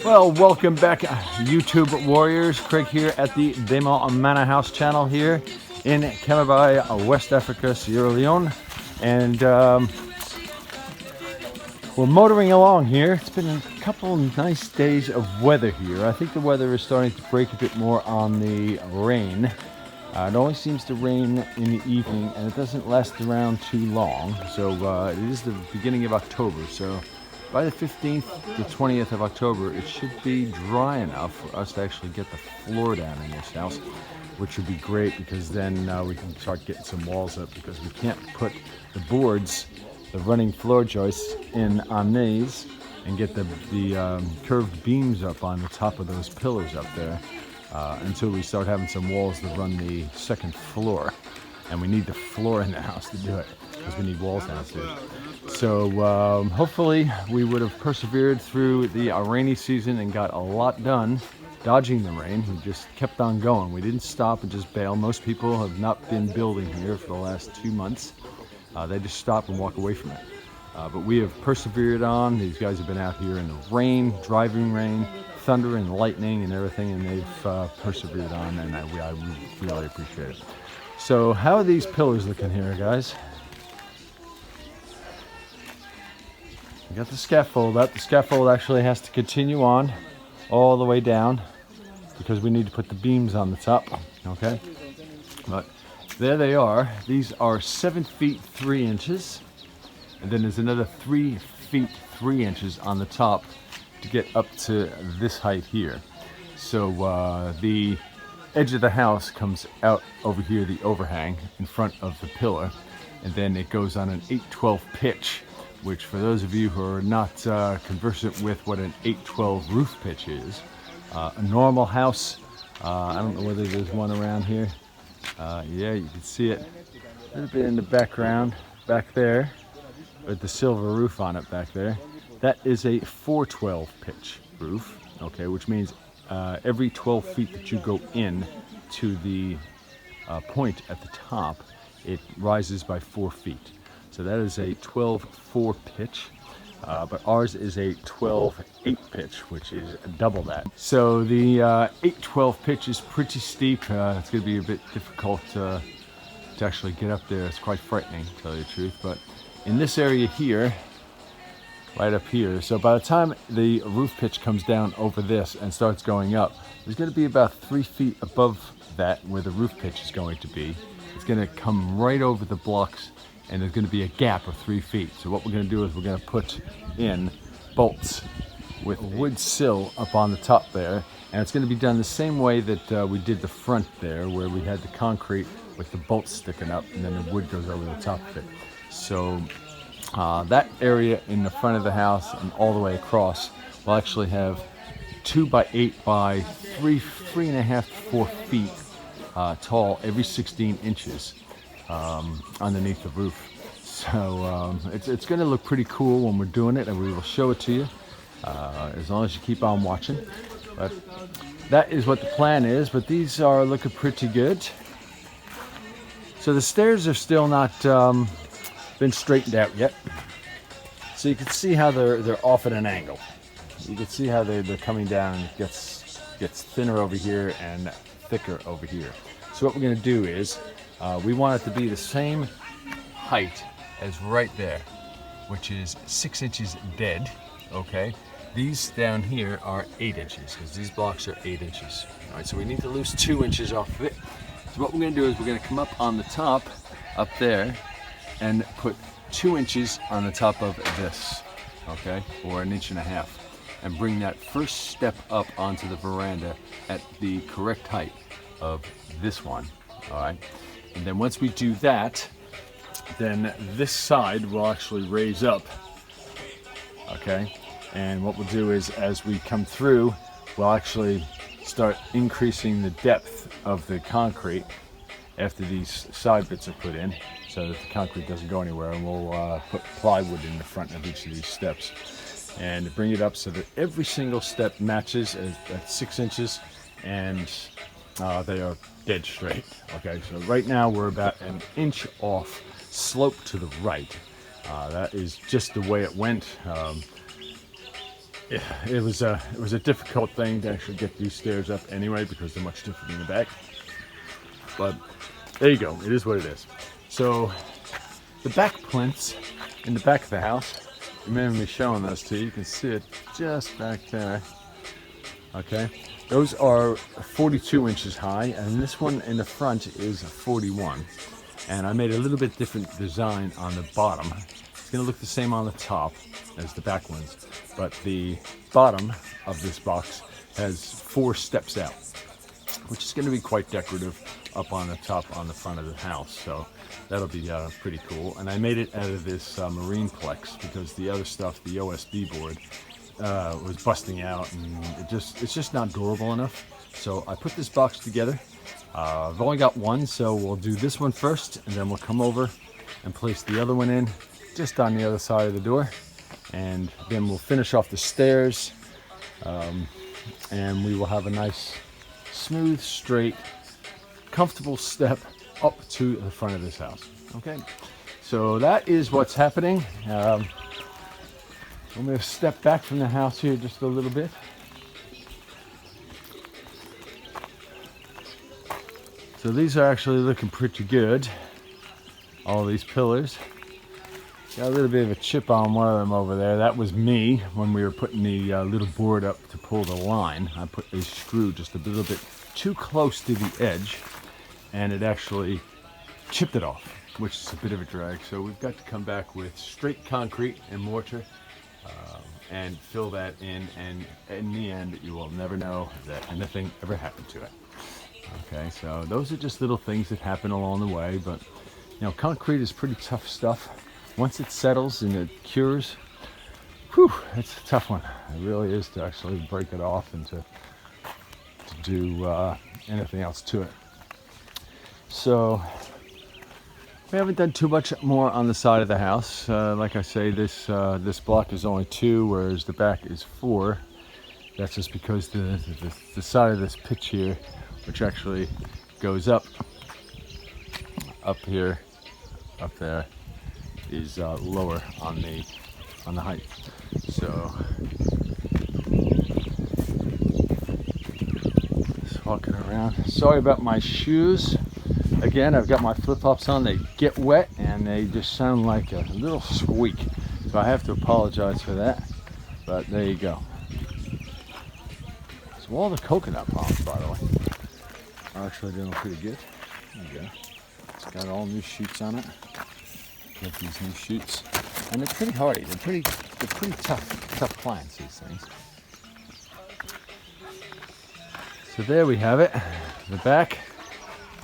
Well, welcome back, YouTube warriors. Craig here at the Ndamoh Mannah House channel here in Kamabai, West Africa, Sierra Leone. And we're motoring along here. It's been a couple nice days of weather here. I think the weather is starting to break a bit more on the rain. It only seems to rain in the evening, and it doesn't last around too long. So it is the beginning of October. So by the 15th, the 20th of October, it should be dry enough for us to actually get the floor down in this house, which would be great because then we can start getting some walls up, because we can't put the boards, the running floor joists in on these and get the curved beams up on the top of those pillars up there until we start having some walls to run the second floor. And we need the floor in the house to do it because we need walls downstairs. So hopefully we would have persevered through the rainy season and got a lot done dodging the rain. We just kept on going. We didn't stop and just bail. Most people have not been building here for the last 2 months. They just stop and walk away from it. But we have persevered on. These guys have been out here in the rain, driving rain, thunder and lightning and everything, and they've persevered on, and I really appreciate it. So how are these pillars looking here, guys? We got the scaffold up. The scaffold actually has to continue on all the way down because we need to put the beams on the top, okay? But there they are. These are 7 feet 3 inches, and then there's another 3 feet 3 inches on the top to get up to this height here. So the edge of the house comes out over here, the overhang in front of the pillar, and then it goes on an 8/12 pitch, which for those of you who are not conversant with what an 8/12 roof pitch is, a normal house, I don't know whether there's one around here. Yeah, you can see it a little bit in the background back there with the silver roof on it back there. That is a 4/12 pitch roof, okay, which means every 12 feet that you go in to the point at the top, it rises by 4 feet. So that is a 12/4 pitch, but ours is a 12/8 pitch, which is double that. So the 8/12 pitch is pretty steep. It's going to be a bit difficult to actually get up there. It's quite frightening, to tell you the truth. But in this area here, right up here, so by the time the roof pitch comes down over this and starts going up, there's going to be about 3 feet above that where the roof pitch is going to be. It's going to come right over the blocks, and there's going to be a gap of 3 feet. So what we're going to do is we're going to put in bolts with wood sill up on the top there, and it's going to be done the same way that we did the front there, where we had the concrete with the bolts sticking up, and then the wood goes over the top of it. So that area in the front of the house and all the way across will actually have 2 by 8 by 3.5 to 4 feet tall, every 16 inches underneath the roof. So it's going to look pretty cool when we're doing it, and we will show it to you as long as you keep on watching. But that is what the plan is. But these are looking pretty good. So the stairs are still not been straightened out yet, so you can see how they're off at an angle. You can see how they're coming down, and it gets thinner over here and thicker over here. So what we're going to do is we want it to be the same height as right there, which is 6 inches dead. Okay, these down here are 8 inches because these blocks are 8 inches. All right, so we need to lose 2 inches off of it. So what we're going to do is we're going to come up on the top up there and put 2 inches on the top of this, okay, or 1.5 inches, and bring that first step up onto the veranda at the correct height of this one. All right, and then once we do that, then this side will actually raise up, okay, and what we'll do is as we come through, we'll actually start increasing the depth of the concrete after these side bits are put in, so that the concrete doesn't go anywhere, and we'll put plywood in the front of each of these steps and bring it up so that every single step matches at 6 inches, and they are dead straight. Okay, so right now we're about 1 inch off slope to the right. That is just the way it went. it was a difficult thing to actually get these stairs up anyway, because they're much different in the back. But there you go. It is what it is. So the back plinths in the back of the house, remember me showing those to you. You can see it just back there. Okay, those are 42 inches high, and this one in the front is 41. And I made a little bit different design on the bottom. It's going to look the same on the top as the back ones, but the bottom of this box has 4 steps out, which is going to be quite decorative up on the top on the front of the house. So that'll be pretty cool. And I made it out of this marine plex, because the other stuff, the OSB board, was busting out, and it's just not durable enough. So I put this box together. I've only got one, so we'll do this one first, and then we'll come over and place the other one in just on the other side of the door, and then we'll finish off the stairs, and we will have a nice smooth, straight, comfortable step up to the front of this house. Okay, so that is what's happening. I'm going to step back from the house here just a little bit. So these are actually looking pretty good. All these pillars. Got a little bit of a chip on one of them over there. That was me when we were putting the little board up to pull the line. I put a screw just a little bit too close to the edge, and it actually chipped it off, which is a bit of a drag. So we've got to come back with straight concrete and mortar and fill that in, and in the end you will never know that anything ever happened to it. Okay, so those are just little things that happen along the way, but you know, concrete is pretty tough stuff. Once it settles and it cures, whew, it's a tough one. It really is, to actually break it off and to do anything else to it. So we haven't done too much more on the side of the house. Like I say, this block is only 2, whereas the back is 4. That's just because the side of this pitch here, which actually goes up here, up there, is lower on the height. So just walking around. Sorry about my shoes. Again, I've got my flip-flops on. They get wet and they just sound like a little squeak. So I have to apologize for that. But there you go. So all the coconut palms, by the way, are actually doing pretty good. There you go. It's got all new shoots on it. Get these new shoots, and they're pretty hardy. They're pretty tough plants, these things. So there we have it. The back.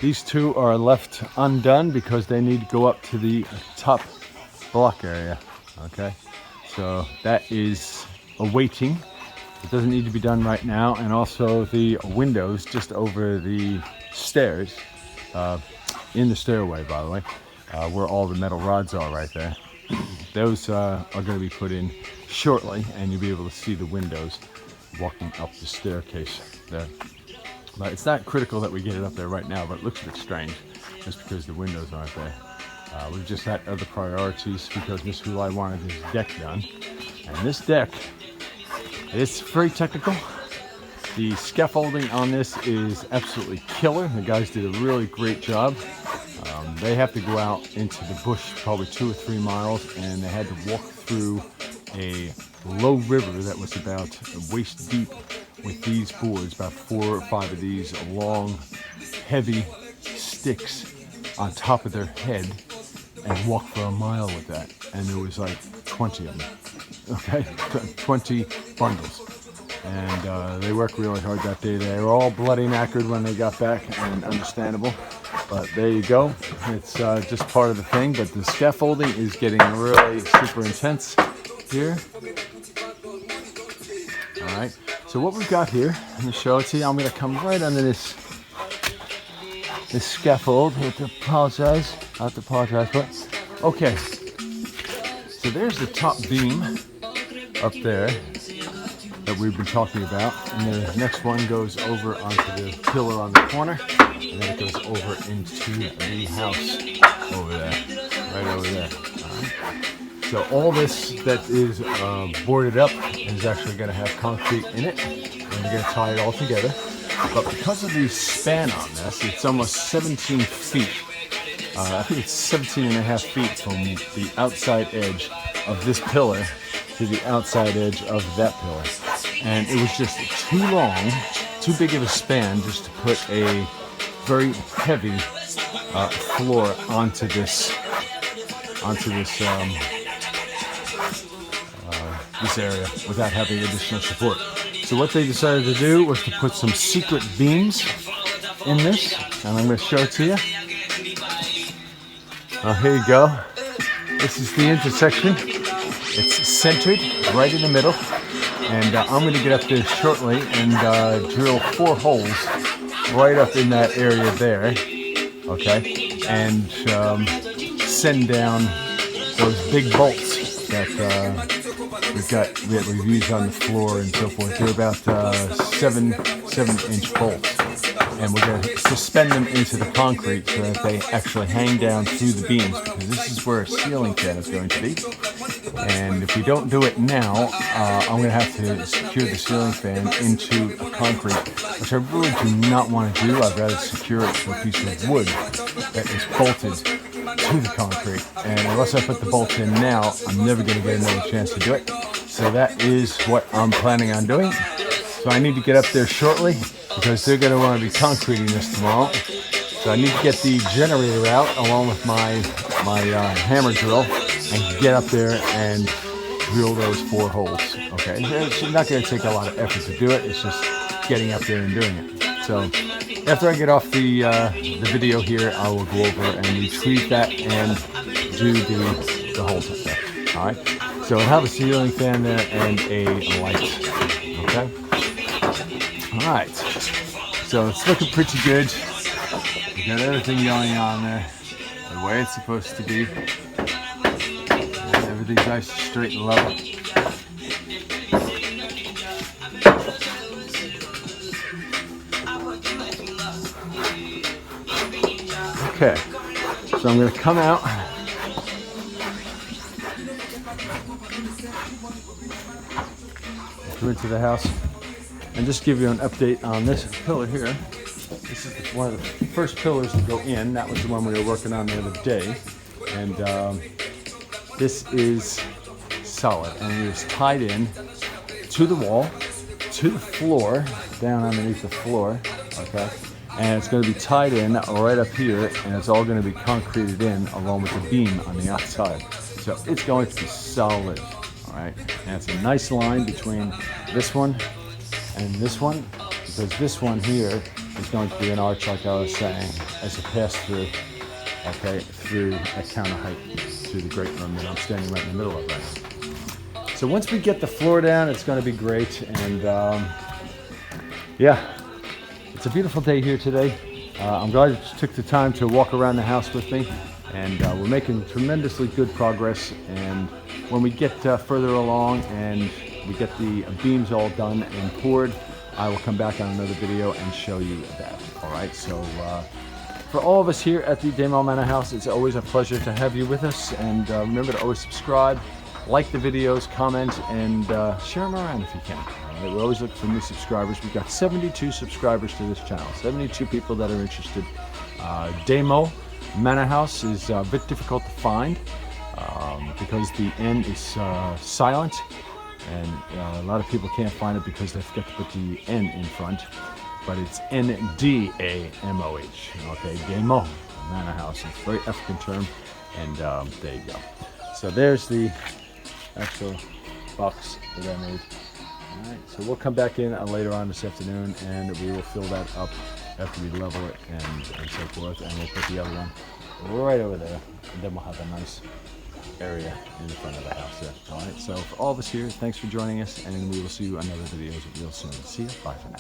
These 2 are left undone because they need to go up to the top block area. Okay, so that is awaiting. It doesn't need to be done right now, and also the windows just over the stairs, in the stairway, by the way. Where all the metal rods are right there. Those are going to be put in shortly, and you'll be able to see the windows walking up the staircase there. But it's not critical that we get it up there right now, but it looks a bit strange just because the windows aren't there. We've just had other priorities because Miss Hulai wanted this deck done. And this deck, it's very technical. The scaffolding on this is absolutely killer. The guys did a really great job. They have to go out into the bush probably 2 or 3 miles, and they had to walk through a low river that was about waist deep with these boards, about 4 or 5 of these long, heavy sticks on top of their head, and walk for a mile with that. And there was like 20 of them, okay? 20 bundles. And they worked really hard that day. They were all bloody knackered when they got back, and understandable. But there you go. It's just part of the thing. But the scaffolding is getting really super intense here. All right. So what we've got here, let me show it to you. I'm going to come right under this scaffold. I have to apologize. But okay. So there's the top beam up there that we've been talking about, and the next one goes over onto the pillar on the corner, and then it goes over into the house over there, right over there. All right. So all this that is boarded up is actually going to have concrete in it, and we're going to tie it all together. But because of the span on this, it's almost 17 feet. I think it's 17 and a half feet from the outside edge of this pillar to the outside edge of that pillar. And it was just too long, too big of a span just to put a very heavy floor onto this this area without having additional support. So what they decided to do was to put some secret beams in this, and I'm going to show it to you. Here you go. This is the intersection. It's centered right in the middle, and I'm going to get up there shortly and drill 4 holes right up in that area there, okay, and send down those big bolts that we've used on the floor and so forth. They're about 7-inch bolts, and we're going to suspend them into the concrete so that they actually hang down through the beams, because this is where a ceiling fan is going to be. And if we don't do it now, I'm going to have to secure the ceiling fan into a concrete, which I really do not want to do. I'd rather secure it to a piece of wood that is bolted to the concrete. And unless I put the bolts in now, I'm never going to get another chance to do it. So that is what I'm planning on doing. So I need to get up there shortly because they're going to want to be concreting this tomorrow. So I need to get the generator out along with my hammer drill and get up there and drill those 4 holes. Okay, it's not going to take a lot of effort to do it. It's just getting up there and doing it. So after I get off the video here, I will go over and retrieve that and do the holes up there. All right. So I'll have a ceiling fan there and a light. Okay. All right. So it's looking pretty good. We got everything going on there the way it's supposed to be. Everything's nice, straight and level. Okay, so I'm going to come out. Go into the house and just give you an update on this pillar here. This is one of the first pillars to go in. That was the one we were working on the other day. And this is solid, and it is tied in to the wall, to the floor, down underneath the floor, okay? And it's going to be tied in right up here, and it's all going to be concreted in along with the beam on the outside. So it's going to be solid, all right? And it's a nice line between this one and this one, because this one here is going to be an arch, like I was saying, as a pass-through, okay, through at counter height to the great room that I'm standing right in the middle of right now. So once we get the floor down, it's going to be great, and yeah, it's a beautiful day here today. I'm glad you took the time to walk around the house with me, and we're making tremendously good progress. And when we get further along and we get the beams all done and poured, I will come back on another video and show you that. All right, so for all of us here at the Ndamoh Mannah House, it's always a pleasure to have you with us. And remember to always subscribe, like the videos, comment, and share them around if you can. We always look for new subscribers. We've got 72 subscribers to this channel, 72 people that are interested. Ndamoh Mannah House is a bit difficult to find because the N is silent, and a lot of people can't find it because they forget to put the N in front. But it's Ndamoh, okay, Ndamoh Mannah House. It's a very African term, and there you go. So there's the actual box that I made. All right, so we'll come back in later on this afternoon, and we will fill that up after we level it and so forth, and we'll put the other one right over there, and then we'll have a nice area in the front of the house there. All right, so for all of us here, thanks for joining us, and we will see you on other videos real soon. See you. Bye for now.